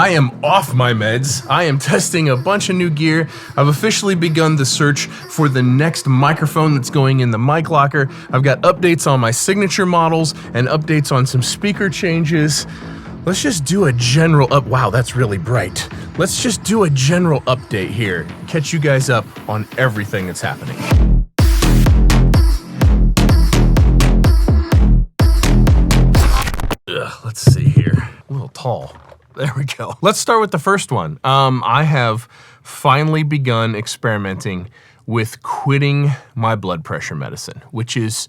I am off my meds. I am testing a bunch of new gear. I've officially begun the search for the next microphone that's going in the mic locker. I've got updates on my signature models and updates on some speaker changes. Let's just do a general wow, that's really bright. Let's just do a general update here. Catch you guys up on everything that's happening. Let's see here. A little tall. There we go. Let's start with the first one. I have finally begun experimenting with quitting my blood pressure medicine, which is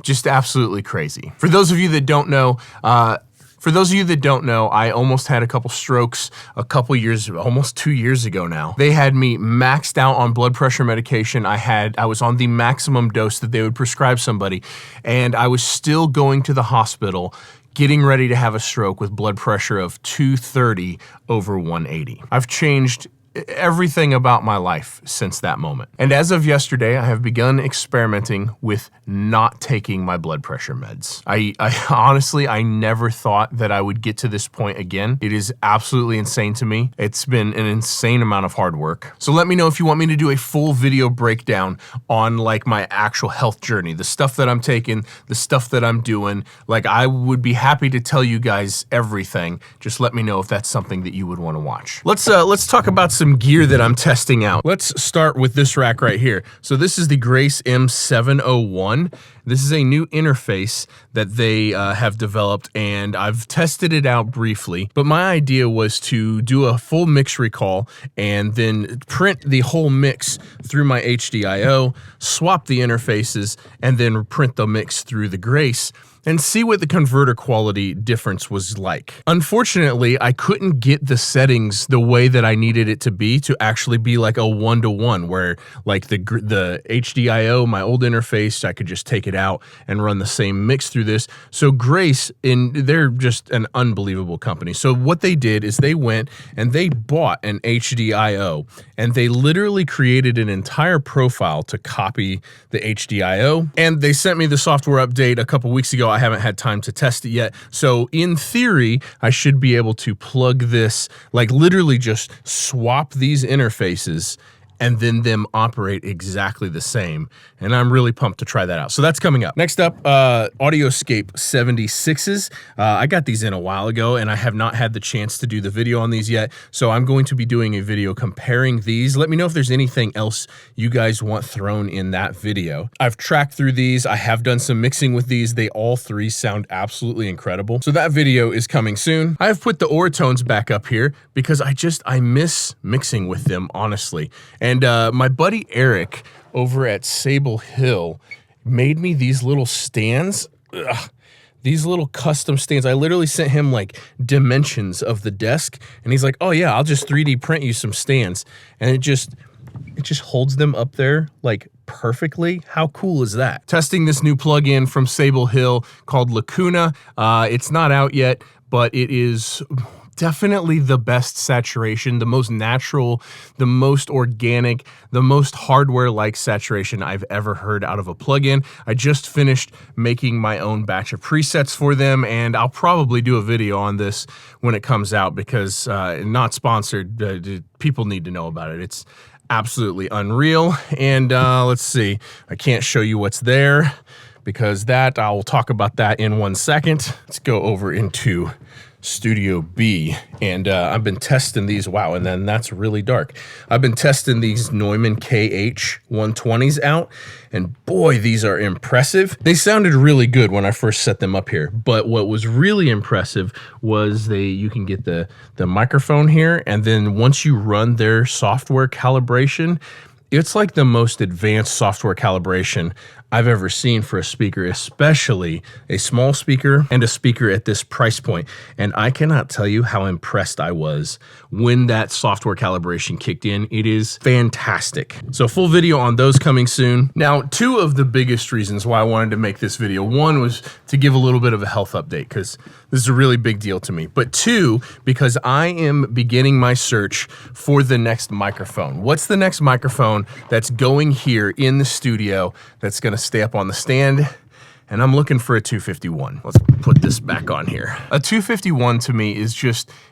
just absolutely crazy. For those of you that don't know, I almost had a couple strokes a couple years, almost 2 years ago now. They had me maxed out on blood pressure medication. I was on the maximum dose that they would prescribe somebody, and I was still going to the hospital getting ready to have a stroke with blood pressure of 230 over 180. I've changed everything about my life since that moment. And as of yesterday, I have begun experimenting with not taking my blood pressure meds. I honestly, I never thought that I would get to this point again. It is absolutely insane to me. It's been an insane amount of hard work. So let me know if you want me to do a full video breakdown on like my actual health journey, the stuff that I'm taking, the stuff that I'm doing. Like, I would be happy to tell you guys everything. Just let me know if that's something that you would want to watch. Let's talk about some gear that I'm testing out. Let's start with this rack right here. So this is the Grace M701. This is a new interface that they have developed, and I've tested it out briefly, but my idea was to do a full mix recall and then print the whole mix through my HDIO, swap the interfaces, and then print the mix through the Grace and see what the converter quality difference was like. Unfortunately, I couldn't get the settings the way that I needed it to actually be like a 1-to-1, where like the HDIO, my old interface, I could just take it out and run the same mix through this. So Grace, they're just an unbelievable company. So what they did is they went and they bought an HDIO, and they literally created an entire profile to copy the HDIO. And they sent me the software update a couple weeks ago. I haven't had time to test it yet. So in theory, I should be able to plug this, like literally just swap these interfaces and then them operate exactly the same. And I'm really pumped to try that out. So that's coming up. Next up, Audioscape 76s. I got these in a while ago, and I have not had the chance to do the video on these yet. So I'm going to be doing a video comparing these. Let me know if there's anything else you guys want thrown in that video. I've tracked through these. I have done some mixing with these. They all three sound absolutely incredible. So that video is coming soon. I have put the Auratones back up here because I miss mixing with them, honestly. And my buddy Eric over at Sable Hill made me these little stands. These little custom stands. I literally sent him like dimensions of the desk, and he's like, oh yeah, I'll just 3D print you some stands. And it just holds them up there like perfectly. How cool is that? Testing this new plugin from Sable Hill called Lacuna. It's not out yet, but it is definitely the best saturation, the most natural, the most organic, the most hardware-like saturation I've ever heard out of a plugin. I just finished making my own batch of presets for them, and I'll probably do a video on this when it comes out because not sponsored, people need to know about it. It's absolutely unreal. And let's see, I can't show you what's there because I'll talk about that in 1 second. Let's go over into Studio B, and I've been testing these. Wow, and then that's really dark. I've been testing these Neumann KH120s out, and boy, these are impressive. They sounded really good when I first set them up here, but what was really impressive was you can get the microphone here, and then once you run their software calibration, it's like the most advanced software calibration I've ever seen for a speaker, especially a small speaker and a speaker at this price point. And I cannot tell you how impressed I was when that software calibration kicked in. It is fantastic. So full video on those coming soon. Now, two of the biggest reasons why I wanted to make this video, one was to give a little bit of a health update because this is a really big deal to me. But two, because I am beginning my search for the next microphone. What's the next microphone that's going here in the studio that's going to stay up on the stand and I'm looking for a 251. Let's put this back on here. A 251 to me is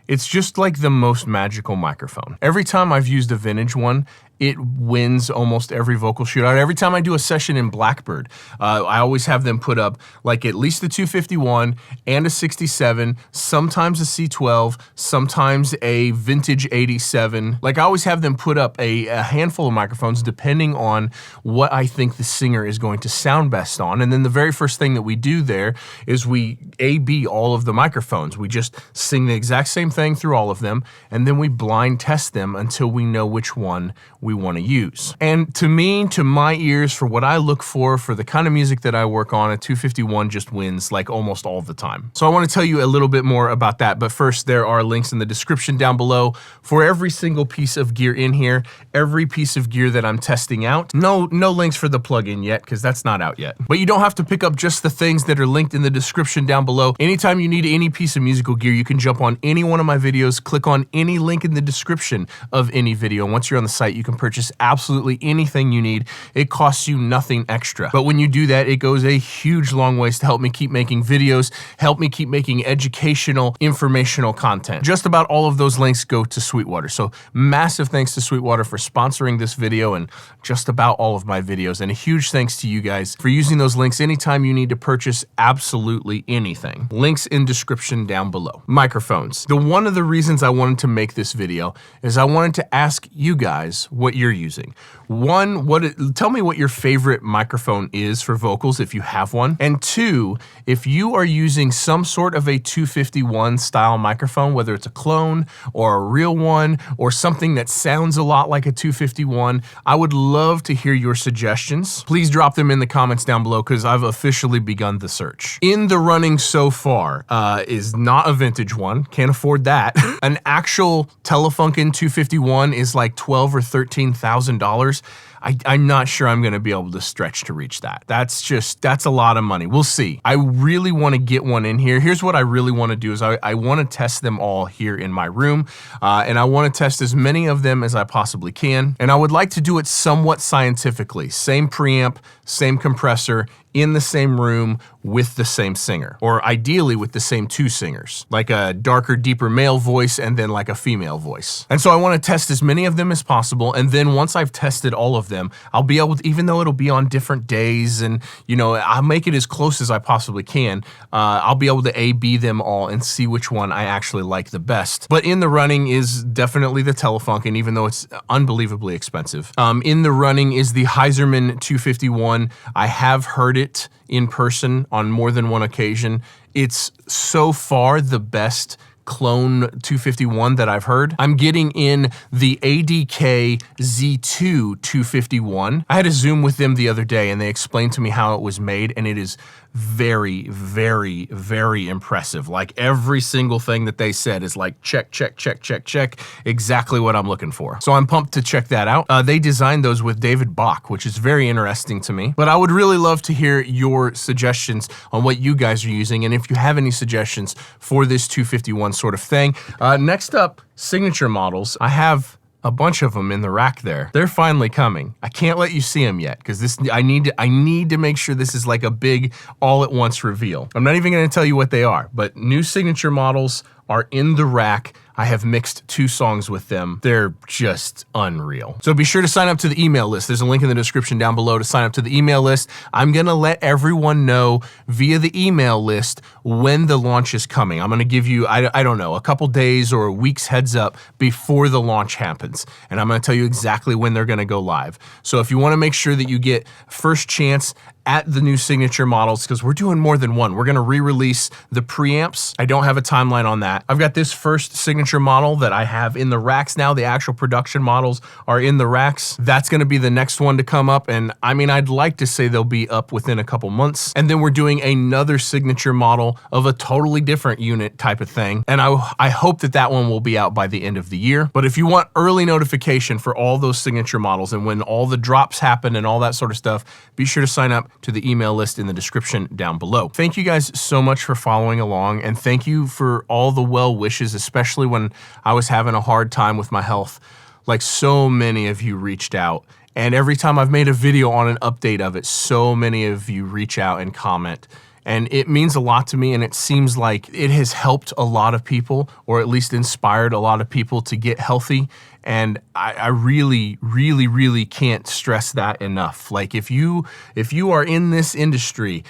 it's just like the most magical microphone. Every time I've used a vintage one, it wins almost every vocal shootout. Every time I do a session in Blackbird, I always have them put up like at least a 251 and a 67, sometimes a C12, sometimes a vintage 87. Like I always have them put up a handful of microphones depending on what I think the singer is going to sound best on. And then the very first thing that we do there is we A/B all of the microphones. We just sing the exact same thing through all of them, and then we blind test them until we know which one we want to use. And to me, to my ears, for what I look for the kind of music that I work on, a 251 just wins like almost all the time. So I want to tell you a little bit more about that, but first there are links in the description down below for every single piece of gear in here, every piece of gear that I'm testing out. No links for the plugin yet, because that's not out yet. But you don't have to pick up just the things that are linked in the description down below. Anytime you need any piece of musical gear, you can jump on any one of my videos, click on any link in the description of any video, and once you're on the site, you can purchase absolutely anything you need. It costs you nothing extra. But when you do that, it goes a huge long ways to help me keep making videos, help me keep making educational, informational content. Just about all of those links go to Sweetwater. So massive thanks to Sweetwater for sponsoring this video and just about all of my videos. And a huge thanks to you guys for using those links anytime you need to purchase absolutely anything. Links in description down below. Microphones. One of the reasons I wanted to make this video is I wanted to ask you guys what you're using. One, tell me what your favorite microphone is for vocals if you have one. And two, if you are using some sort of a 251 style microphone, whether it's a clone or a real one or something that sounds a lot like a 251, I would love to hear your suggestions. Please drop them in the comments down below because I've officially begun the search. In the running so far is not a vintage one, can't afford that. An actual Telefunken 251 is like $12,000 or $13,000. I'm not sure I'm gonna be able to stretch to reach that. That's a lot of money. We'll see. I really wanna get one in here. Here's what I really wanna do is I wanna test them all here in my room, and I wanna test as many of them as I possibly can. And I would like to do it somewhat scientifically. Same preamp, same compressor, in the same room with the same singer, or ideally with the same two singers, like a darker, deeper male voice and then like a female voice. And so I want to test as many of them as possible, and then once I've tested all of them, I'll be able to, even though it'll be on different days and, you know, I'll make it as close as I possibly can, I'll be able to A/B them all and see which one I actually like the best. But in the running is definitely the Telefunken, even though it's unbelievably expensive. In the running is the Heiserman 251. I have heard it in person on more than one occasion. It's so far the best clone 251 that I've heard. I'm getting in the ADK Z2 251. I had a Zoom with them the other day and they explained to me how it was made, and it is very, very, very impressive. Like every single thing that they said is like check, check, check, check, check, exactly what I'm looking for. So I'm pumped to check that out. They designed those with David Bach, which is very interesting to me. But I would really love to hear your suggestions on what you guys are using, and if you have any suggestions for this 251 sort of thing. Next up, signature models. I have a bunch of them in the rack there. They're finally coming. I can't let you see them yet because I need to make sure this is like a big all-at-once reveal. I'm not even gonna tell you what they are, but new signature models are in the rack. I have mixed 2 songs with them. They're just unreal. So be sure to sign up to the email list. There's a link in the description down below to sign up to the email list. I'm gonna let everyone know via the email list when the launch is coming. I'm gonna give you, I don't know, a couple days or a week's heads up before the launch happens. And I'm gonna tell you exactly when they're gonna go live. So if you wanna make sure that you get first chance at the new signature models, because we're doing more than one. We're gonna re-release the preamps. I don't have a timeline on that. I've got this first signature model that I have in the racks now. The actual production models are in the racks. That's gonna be the next one to come up, and I mean, I'd like to say they'll be up within a couple months. And then we're doing another signature model of a totally different unit type of thing, and I hope that that one will be out by the end of the year. But if you want early notification for all those signature models and when all the drops happen and all that sort of stuff, be sure to sign up to the email list in the description down below. Thank you guys so much for following along, and thank you for all the well wishes, especially when I was having a hard time with my health. Like, so many of you reached out And every time I've made a video on an update of it, so many of you reach out and comment. And it means a lot to me, and it seems like it has helped a lot of people, or at least inspired a lot of people to get healthy. And I really, really, really can't stress that enough. Like if you are in this industry,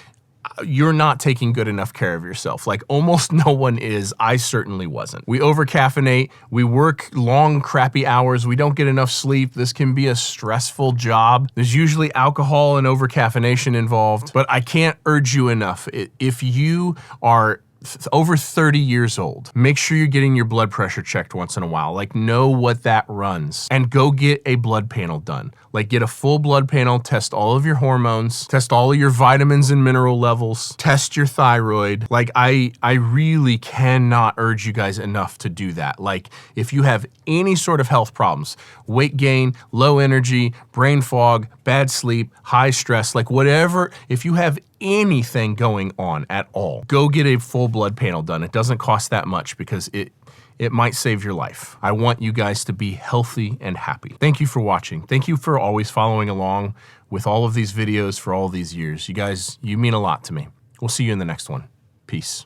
you're not taking good enough care of yourself. Like almost no one is. I certainly wasn't. We over-caffeinate, we work long, crappy hours, we don't get enough sleep. This can be a stressful job. There's usually alcohol and over-caffeination involved, but I can't urge you enough. If you are over 30 years old, make sure you're getting your blood pressure checked once in a while. Like know what that runs, and go get a blood panel done. Like get a full blood panel, test all of your hormones, test all of your vitamins and mineral levels, test your thyroid. Like I really cannot urge you guys enough to do that. Like if you have any sort of health problems, weight gain, low energy, brain fog, bad sleep, high stress, like whatever, if you have anything going on at all, go get a full blood panel done. It doesn't cost that much because it might save your life. I want you guys to be healthy and happy. Thank you for watching. Thank you for always following along with all of these videos for all these years. You guys, you mean a lot to me. We'll see you in the next one. Peace.